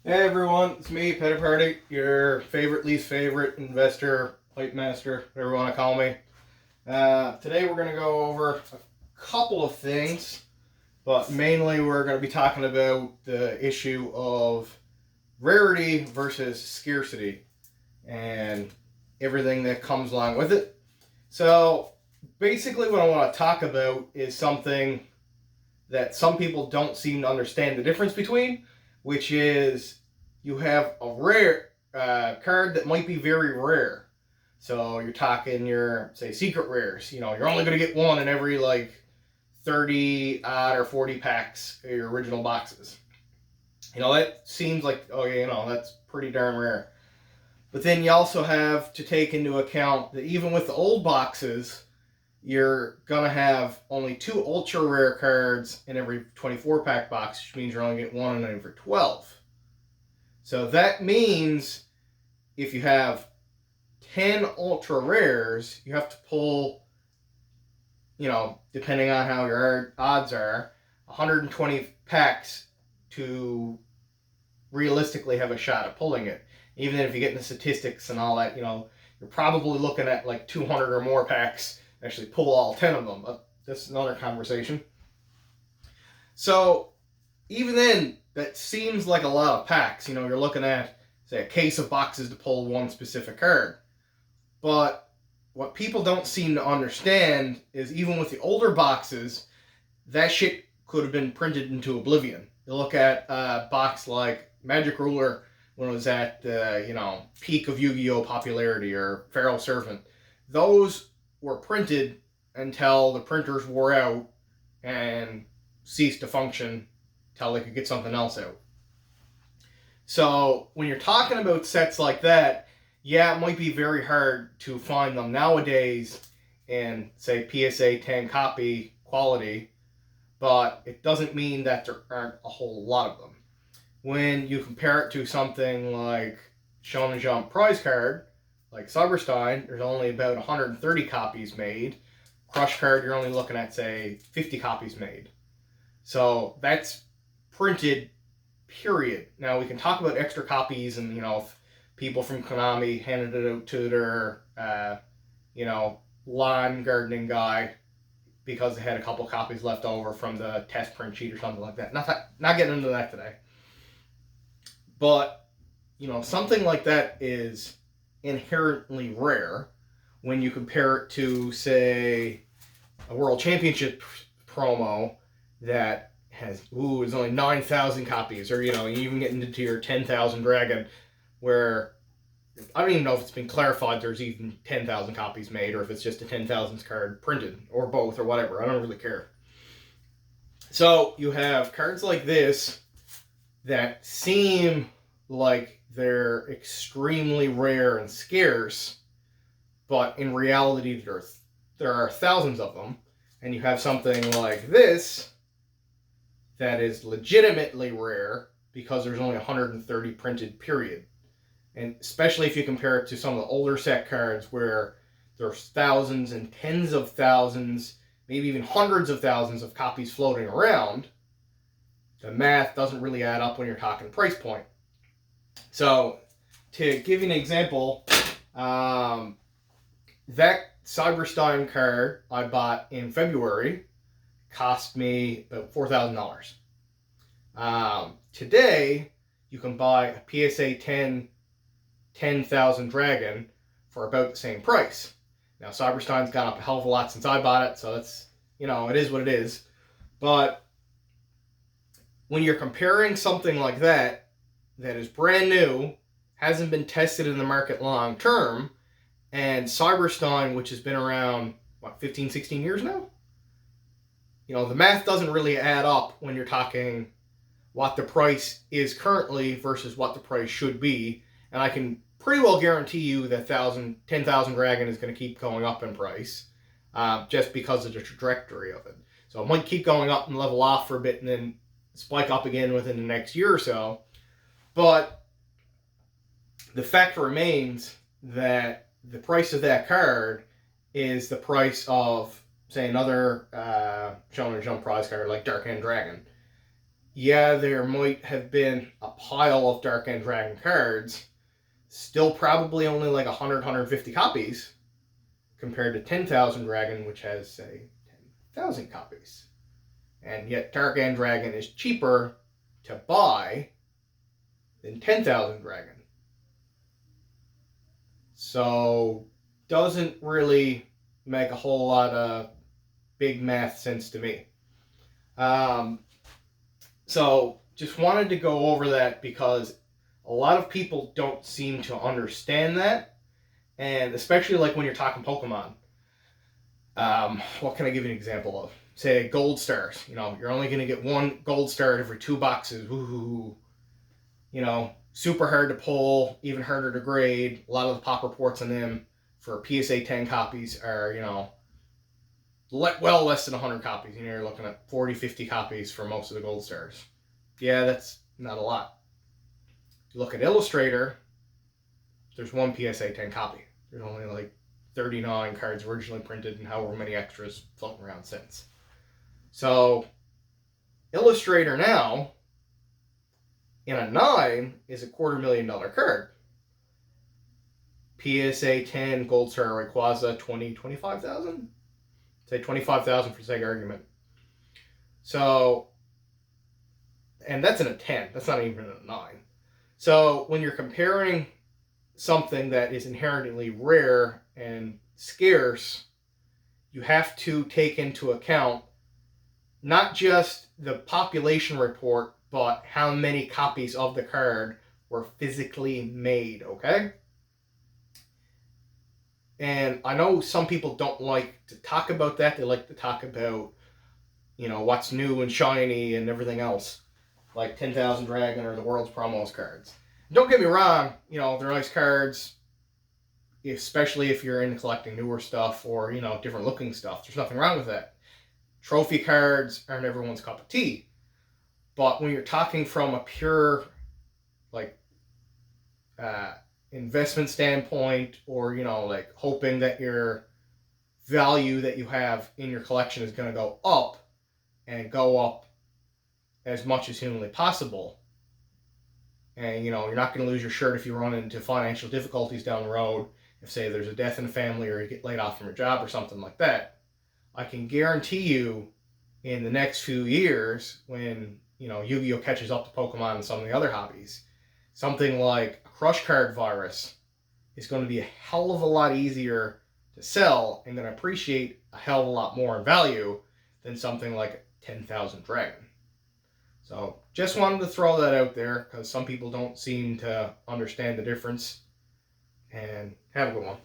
Hey everyone, it's me, Petty Party, your favorite, least favorite investor, hype master, whatever you want to call me. Today we're going to go over a couple of things, but mainly we're going to be talking about the issue of rarity versus scarcity and everything that comes along with it. So basically what I want to talk about is something that some people don't seem to understand the difference between, which is you have a rare card that might be very rare. So you're talking your, say, secret rares. You know, you're only going to get one in every, 30 odd or 40 packs of your original boxes. You know, that seems like, oh, yeah, that's pretty darn rare. But then you also have to take into account that even with the old boxes, you're going to have only 2 ultra rare cards in every 24 pack box, which means you're only getting one in every 12. So that means if you have 10 ultra rares, you have to pull, depending on how your odds are, 120 packs to realistically have a shot at pulling it. Even if you get in the statistics and all that, you're probably looking at like 200 or more packs actually pull all 10 of them. But that's another conversation. So even then, that seems like a lot of packs. You're looking at, say, a case of boxes to pull one specific card. But what people don't seem to understand is even with the older boxes, that shit could have been printed into oblivion. You look at a box like Magic Ruler when it was at the peak of Yu-Gi-Oh popularity, or Feral Servant. Those were printed until the printers wore out and ceased to function until they could get something else out. So when you're talking about sets like that, yeah, it might be very hard to find them nowadays in, say, PSA 10 copy quality, but it doesn't mean that there aren't a whole lot of them. When you compare it to something like Shonen Jump prize card, like Cyberstein, there's only about 130 copies made. Crush card, you're only looking at, say, 50 copies made. So that's printed, period. Now we can talk about extra copies and, if people from Konami handed it out to their, lawn gardening guy because they had a couple copies left over from the test print sheet or something like that. Not getting into that today. But, something like that is inherently rare when you compare it to, say, a World Championship promo that is only 9,000 copies, or, you even get into your 10,000 Dragon, where I don't even know if it's been clarified there's even 10,000 copies made, or if it's just a 10,000th card printed, or both, or whatever. I don't really care. So you have cards like this that seem like they're extremely rare and scarce, but in reality there are thousands of them. And you have something like this that is legitimately rare because there's only 130 printed, period. And especially if you compare it to some of the older set cards where there's thousands and tens of thousands, maybe even hundreds of thousands of copies floating around, the math doesn't really add up when you're talking price point. So, to give you an example, that Cyberstein card I bought in February cost me about $4,000. Today, you can buy a PSA 10,000 Dragon for about the same price. Now, Cyberstein's gone up a hell of a lot since I bought it, so it's, it is what it is. But when you're comparing something like that is brand new, hasn't been tested in the market long term, and Cyberstein, which has been around, 15, 16 years now? The math doesn't really add up when you're talking what the price is currently versus what the price should be. And I can pretty well guarantee you that 10,000 Dragon is going to keep going up in price, just because of the trajectory of it. So it might keep going up and level off for a bit and then spike up again within the next year or so. But the fact remains that the price of that card is the price of, say, another Shonen Jump prize card like Dark Hand Dragon. yeah, there might have been a pile of Dark End Dragon cards, still probably only like 100, 150 copies, compared to 10,000 Dragon, which has, say, 10,000 copies. And yet Dark End Dragon is cheaper to buy than 10,000 Dragon. So, doesn't really make a whole lot of big math sense to me. So, just wanted to go over that because a lot of people don't seem to understand that. And especially like when you're talking Pokemon. What can I give you an example of? Say gold stars. You know, you're only going to get one gold star every 2 boxes. Woohoo. You know, super hard to pull, even harder to grade. A lot of the pop reports on them for PSA 10 copies are, you know, well less than 100 copies. You know, you're looking at 40, 50 copies for most of the gold stars. Yeah, that's not a lot. You look at Illustrator, there's one PSA 10 copy. There's only like 39 cards originally printed and however many extras floating around since. So, Illustrator now, in a 9, is a $250,000 card. PSA 10 Gold Star Rayquaza, 20, 25,000? Say 25,000 for sake of argument. So, and that's in a 10. That's not even in a 9. So, when you're comparing something that is inherently rare and scarce, you have to take into account not just the population report, but how many copies of the card were physically made, okay? And I know some people don't like to talk about that. They like to talk about, you know, what's new and shiny and everything else, like 10,000 Dragon or the World's Promos cards. Don't get me wrong, you know, they're nice cards, especially if you're into collecting newer stuff or, you know, different looking stuff. There's nothing wrong with that. Trophy cards aren't everyone's cup of tea. But when you're talking from a pure, like, investment standpoint, or, you know, like hoping that your value that you have in your collection is going to go up and go up as much as humanly possible, and, you know, you're not going to lose your shirt if you run into financial difficulties down the road, if, say, there's a death in the family or you get laid off from your job or something like that, I can guarantee you in the next few years, when, you know, Yu-Gi-Oh! Catches up to Pokemon and some of the other hobbies, something like a Crush Card Virus is going to be a hell of a lot easier to sell and going to appreciate a hell of a lot more in value than something like 10,000 Dragon. So, just wanted to throw that out there because some people don't seem to understand the difference. And have a good one.